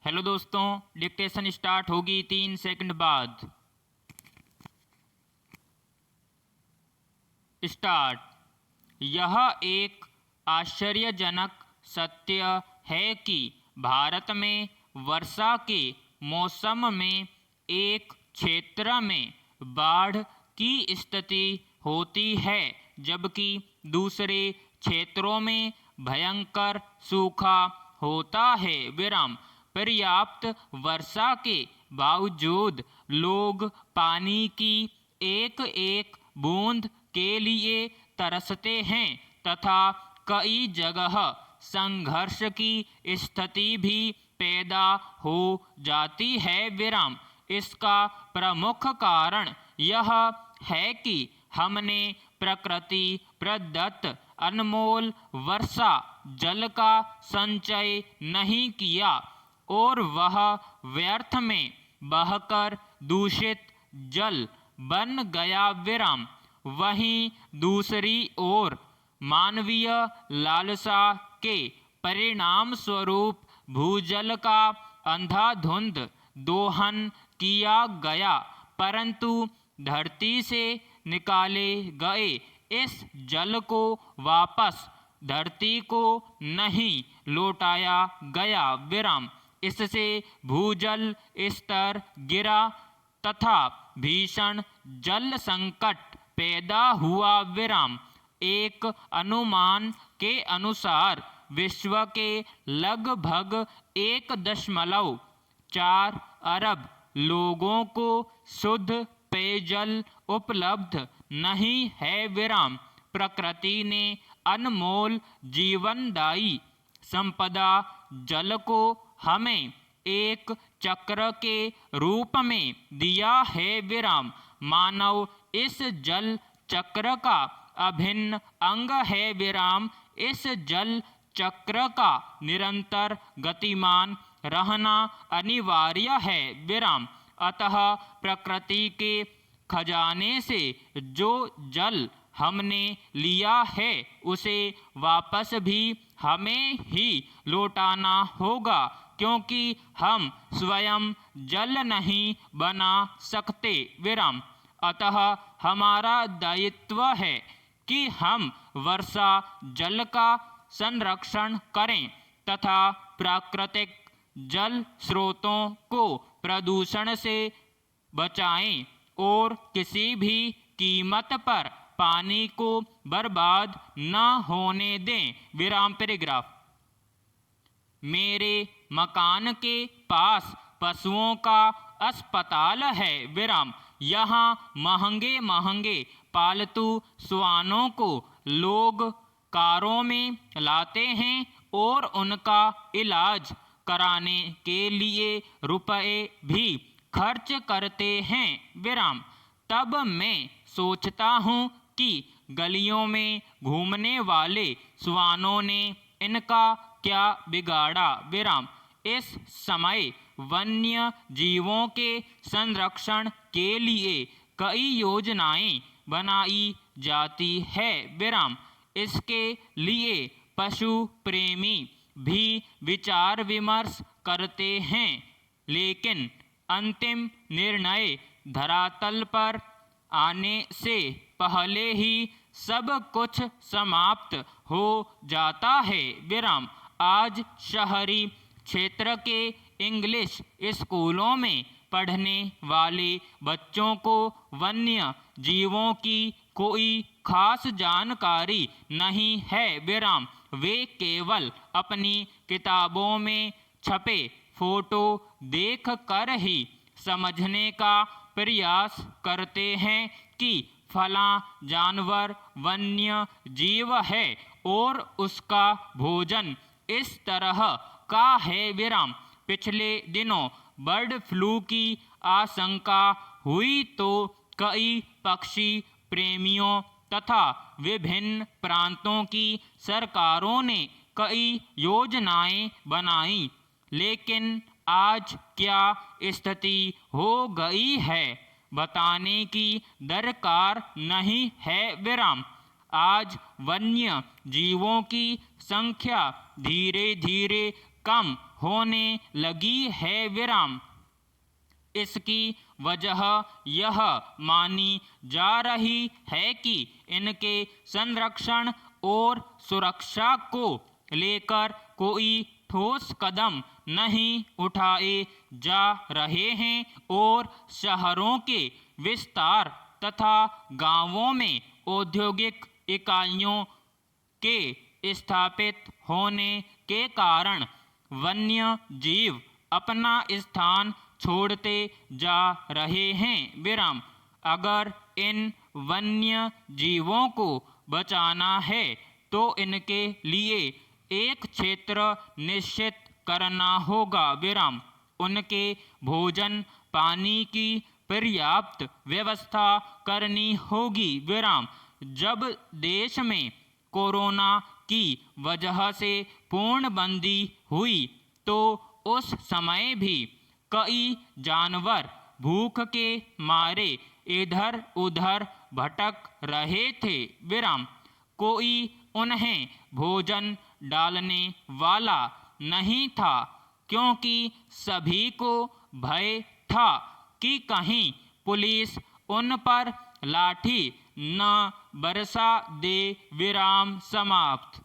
Hello दोस्तों, dictation start होगी 3 second बाद। स्टार्ट। यह एक आश्चर्यजनक सत्य है कि भारत में वर्षा के मौसम में एक क्षेत्र में बाढ़ की स्थिति होती है, जबकि दूसरे क्षेत्रों में भयंकर सूखा होता है। पर्याप्त वर्षा के बावजूद लोग पानी की एक एक बूंद के लिए तरसते हैं तथा कई जगह संघर्ष की स्थिति भी पैदा हो जाती है। इसका प्रमुख कारण यह है कि हमने प्रकृति प्रदत्त अनमोल वर्षा जल का संचय नहीं किया और वह व्यर्थ में बहकर दूषित जल बन गया। वहीं दूसरी ओर मानवीय लालसा के परिणाम स्वरूप भूजल का अंधाधुंध दोहन किया गया, परंतु धरती से निकाले गए इस जल को वापस धरती को नहीं लौटाया गया। इससे भूजल स्तर गिरा तथा भीषण जल संकट पैदा हुआ। एक अनुमान के अनुसार विश्व के लगभग 1.4 अरब लोगों को शुद्ध पेयजल उपलब्ध नहीं है। प्रकृति ने अनमोल जीवनदायी संपदा जल को हमें एक चक्र के रूप में दिया है। मानव इस जल चक्र का अभिन्न अंग है। इस जल चक्र का निरंतर गतिमान रहना अनिवार्य है। अतः प्रकृति के खजाने से जो जल हमने लिया है उसे वापस भी हमें ही लौटाना होगा, क्योंकि हम स्वयं जल नहीं बना सकते। अतः हमारा दायित्व है कि हम वर्षा जल का संरक्षण करें तथा प्राकृतिक जल स्रोतों को प्रदूषण से बचाएं और किसी भी कीमत पर पानी को बर्बाद न होने दें। पैराग्राफ। मेरे मकान के पास पशुओं का अस्पताल है। यहाँ महंगे महंगे पालतू श्वानों को लोग कारों में लाते हैं और उनका इलाज कराने के लिए रुपए भी खर्च करते हैं। तब मैं सोचता हूँ कि गलियों में घूमने वाले श्वानों ने इनका क्या बिगाड़ा। इस समय वन्य जीवों के संरक्षण के लिए कई योजनाएं बनाई जाती है। इसके लिए पशु प्रेमी भी विचार विमर्श करते हैं, लेकिन अंतिम निर्णय धरातल पर आने से पहले ही सब कुछ समाप्त हो जाता है। आज शहरी क्षेत्र के इंग्लिश स्कूलों में पढ़ने वाले बच्चों को वन्य जीवों की कोई खास जानकारी नहीं है। वे केवल अपनी किताबों में छपे फोटो देख कर ही समझने का प्रयास करते हैं कि फला जानवर वन्य जीव है और उसका भोजन इस तरह का है। पिछले दिनों बर्ड फ्लू की आशंका हुई तो कई पक्षी प्रेमियों तथा विभिन्न प्रांतों की सरकारों ने कई योजनाएं बनाई, लेकिन आज क्या स्थिति हो गई है बताने की दरकार नहीं है। आज वन्य जीवों की संख्या धीरे धीरे कम होने लगी है विराम। इसकी वजह यह मानी जा रही है कि इनके संरक्षण और सुरक्षा को लेकर कोई ठोस कदम नहीं उठाए जा रहे हैं और शहरों के विस्तार तथा गांवों में औद्योगिक इकाइयों के स्थापित होने के कारण वन्य जीव अपना स्थान छोड़ते जा रहे हैं विराम। अगर इन वन्य जीवों को बचाना है तो इनके लिए एक क्षेत्र निश्चित करना होगा विराम। उनके भोजन पानी की पर्याप्त व्यवस्था करनी होगी विराम। जब देश में कोरोना की वजह से पूर्णबंदी हुई तो उस समय भी कई जानवर भूख के मारे इधर उधर भटक रहे थे विराम। कोई उन्हें भोजन डालने वाला नहीं था क्योंकि सभी को भय था कि कहीं पुलिस उन पर लाठी न बरसा दे विराम। समाप्त।